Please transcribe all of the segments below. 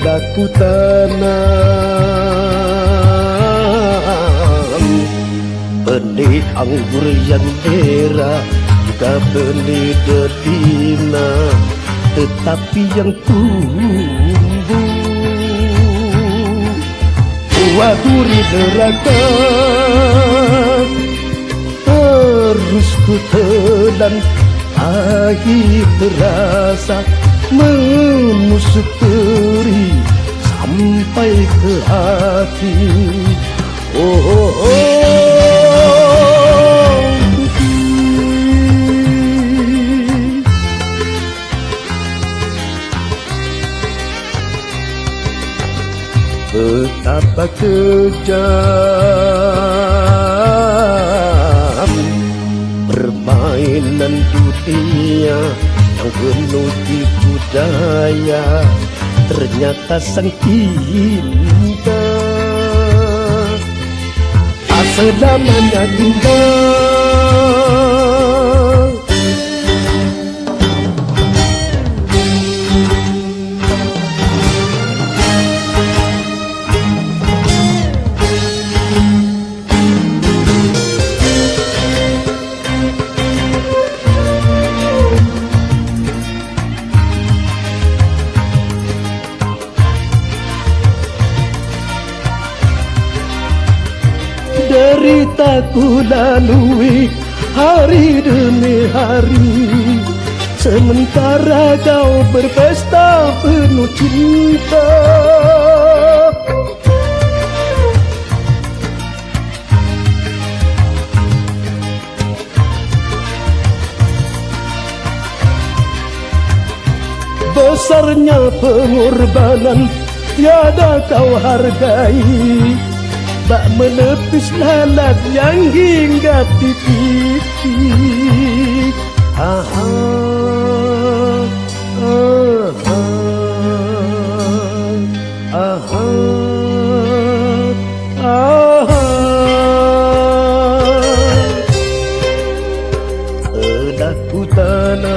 telah ku tanam, benih anggur yang merah juga benih betina, tetapi yang tumbuh buah duri neraka. Terus ku telan, pahit terasa menusuk perih sampai ke hati. Oh, oh, oh. Betapa kejam permainan dunia yang penuh tipu daya. Ternyata sang cinta tak selamanya indah. Derita ku lalui hari demi hari, sementara kau berpesta penuh cinta. Besarnya pengorbanan tiada kau hargai, tak menepis lalat yang hingga titik. Aha, aha, aha, aha. Telah ku tanam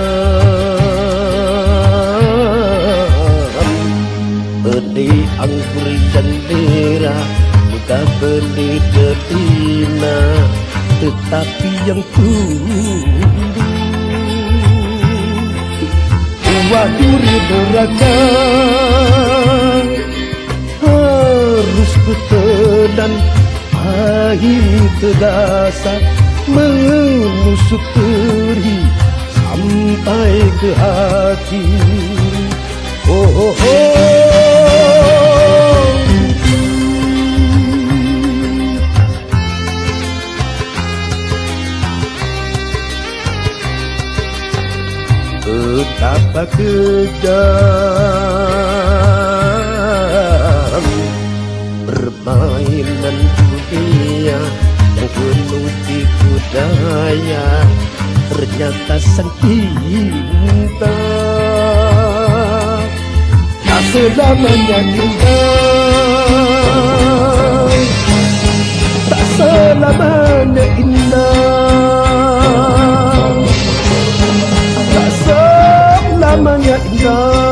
benih anggur yang merah, bukan benih betina, tetapi yang tumbuh buah duri neraka. Harus ku telan, pahit terasa menusuk perih sampai ke hati. Oh, oh, oh. Betapa kejam permainan dunia yang penuh tipu daya. Ternyata sang cinta tak selamanya indah, tak selamanya indah, tak selamanya indah.